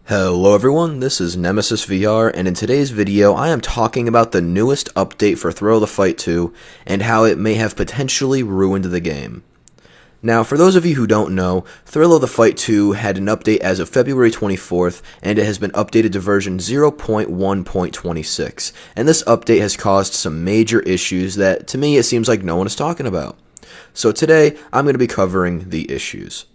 Hello everyone, this is Nemesis VR, and in today's video I am talking about the newest update for Thrill of the Fight 2 and how it may have potentially ruined the game. Now, for those of you who don't know, Thrill of the Fight 2 had an update as of February 24th, and it has been updated to version 0.1.26, and this update has caused some major issues that, to me, it seems like no one is talking about. So today, I'm going to be covering the issues.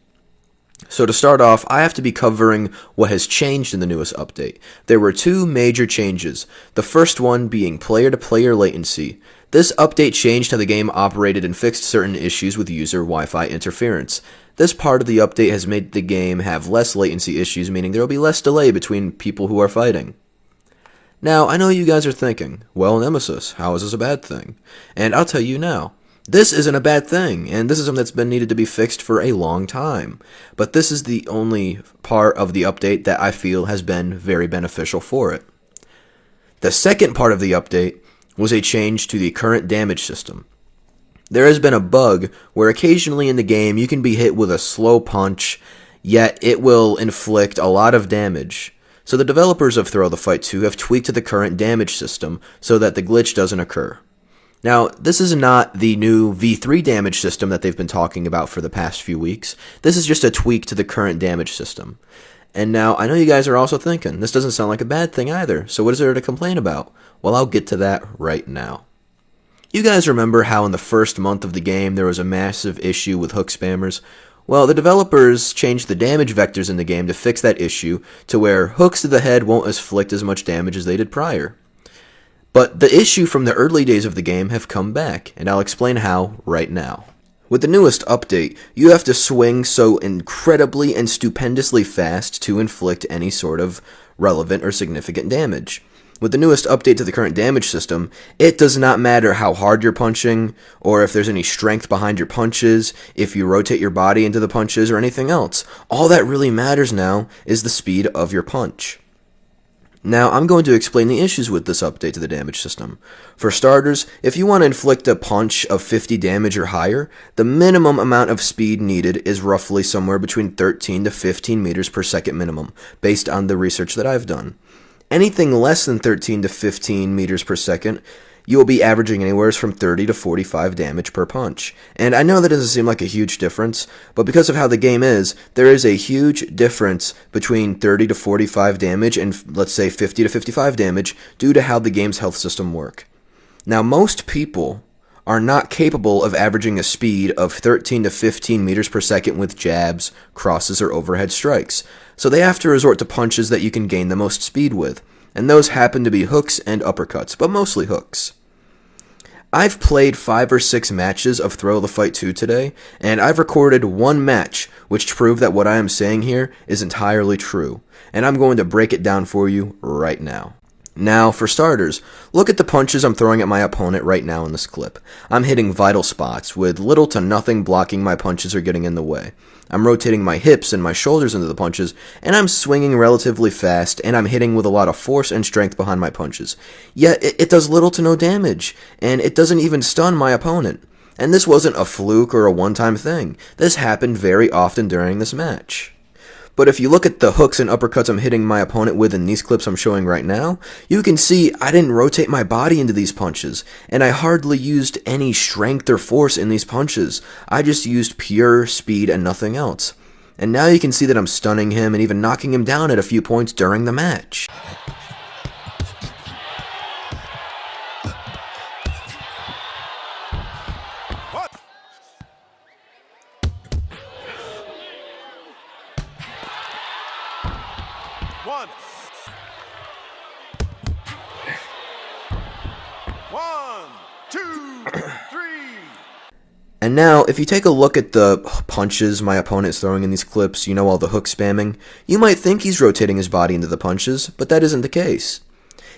So to start off, I have to be covering what has changed in the newest update. There were two major changes, the first one being player-to-player latency. This update changed how the game operated and fixed certain issues with user Wi-Fi interference. This part of the update has made the game have less latency issues, meaning there will be less delay between people who are fighting. Now, I know you guys are thinking, well, Nemesis, how is this a bad thing? And I'll tell you now. This isn't a bad thing, and this is something that's been needed to be fixed for a long time. But this is the only part of the update that I feel has been very beneficial for it. The second part of the update was a change to the current damage system. There has been a bug where occasionally in the game you can be hit with a slow punch, yet it will inflict a lot of damage. So the developers of Thrill of the Fight 2 have tweaked the current damage system so that the glitch doesn't occur. Now, this is not the new V3 damage system that they've been talking about for the past few weeks. This is just a tweak to the current damage system. And now, I know you guys are also thinking, this doesn't sound like a bad thing either, so what is there to complain about? Well, I'll get to that right now. You guys remember how in the first month of the game there was a massive issue with hook spammers? Well, the developers changed the damage vectors in the game to fix that issue to where hooks to the head won't inflict as much damage as they did prior. But the issue from the early days of the game have come back, and I'll explain how right now. With the newest update, you have to swing so incredibly and stupendously fast to inflict any sort of relevant or significant damage. With the newest update to the current damage system, it does not matter how hard you're punching, or if there's any strength behind your punches, if you rotate your body into the punches, or anything else. All that really matters now is the speed of your punch. Now, I'm going to explain the issues with this update to the damage system. For starters, if you want to inflict a punch of 50 damage or higher, the minimum amount of speed needed is roughly somewhere between 13 to 15 meters per second minimum, based on the research that I've done. Anything less than 13 to 15 meters per second, you will be averaging anywhere from 30 to 45 damage per punch. And I know that doesn't seem like a huge difference, but because of how the game is, there is a huge difference between 30 to 45 damage and, let's say, 50 to 55 damage due to how the game's health system work. Now, most people are not capable of averaging a speed of 13 to 15 meters per second with jabs, crosses, or overhead strikes, so they have to resort to punches that you can gain the most speed with, and those happen to be hooks and uppercuts, but mostly hooks. I've played 5 or 6 matches of Thrill of the Fight 2 today, and I've recorded one match which proved that what I am saying here is entirely true, and I'm going to break it down for you right now. Now, for starters, look at the punches I'm throwing at my opponent right now in this clip. I'm hitting vital spots, with little to nothing blocking my punches or getting in the way. I'm rotating my hips and my shoulders into the punches, and I'm swinging relatively fast, and I'm hitting with a lot of force and strength behind my punches. Yet, it does little to no damage, and it doesn't even stun my opponent. And this wasn't a fluke or a one-time thing. This happened very often during this match. But if you look at the hooks and uppercuts I'm hitting my opponent with in these clips I'm showing right now, you can see I didn't rotate my body into these punches, and I hardly used any strength or force in these punches. I just used pure speed and nothing else. And now you can see that I'm stunning him and even knocking him down at a few points during the match. One, two, three. And now, if you take a look at the punches my opponent is throwing in these clips, you know, all the hook spamming, you might think he's rotating his body into the punches, but that isn't the case.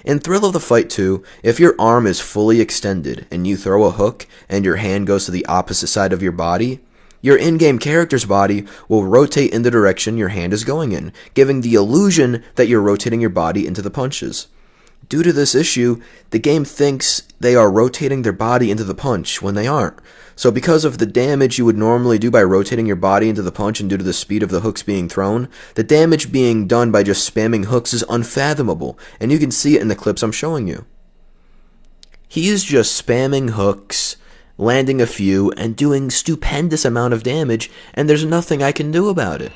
In Thrill of the Fight 2, if your arm is fully extended and you throw a hook and your hand goes to the opposite side of your body, your in-game character's body will rotate in the direction your hand is going in, giving the illusion that you're rotating your body into the punches. Due to this issue, the game thinks they are rotating their body into the punch when they aren't. So because of the damage you would normally do by rotating your body into the punch and due to the speed of the hooks being thrown, the damage being done by just spamming hooks is unfathomable, and you can see it in the clips I'm showing you. He's just spamming hooks, landing a few, and doing stupendous amount of damage, and there's nothing I can do about it.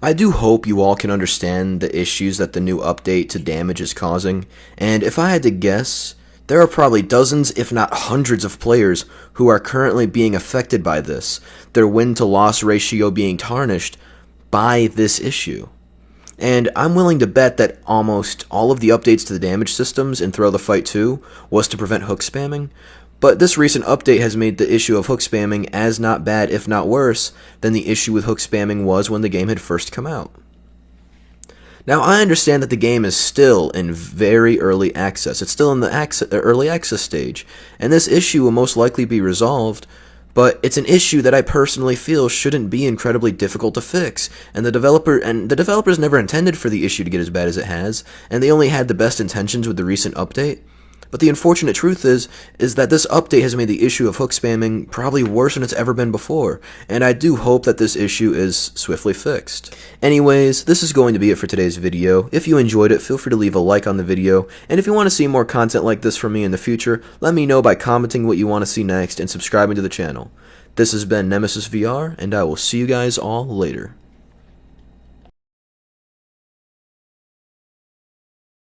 I do hope you all can understand the issues that the new update to damage is causing, and if I had to guess, there are probably dozens, if not hundreds of players who are currently being affected by this, their win-to-loss ratio being tarnished by this issue. And I'm willing to bet that almost all of the updates to the damage systems in Thrill the Fight 2 was to prevent hook spamming, but this recent update has made the issue of hook spamming as not bad, if not worse, than the issue with hook spamming was when the game had first come out. Now, I understand that the game is still in very early access. It's still in the early access stage, and this issue will most likely be resolved, but it's an issue that I personally feel shouldn't be incredibly difficult to fix, and the developers never intended for the issue to get as bad as it has, and they only had the best intentions with the recent update. But the unfortunate truth is that this update has made the issue of hook spamming probably worse than it's ever been before, and I do hope that this issue is swiftly fixed. Anyways, this is going to be it for today's video. If you enjoyed it, feel free to leave a like on the video, and if you want to see more content like this from me in the future, let me know by commenting what you want to see next and subscribing to the channel. This has been Nemesis VR, and I will see you guys all later.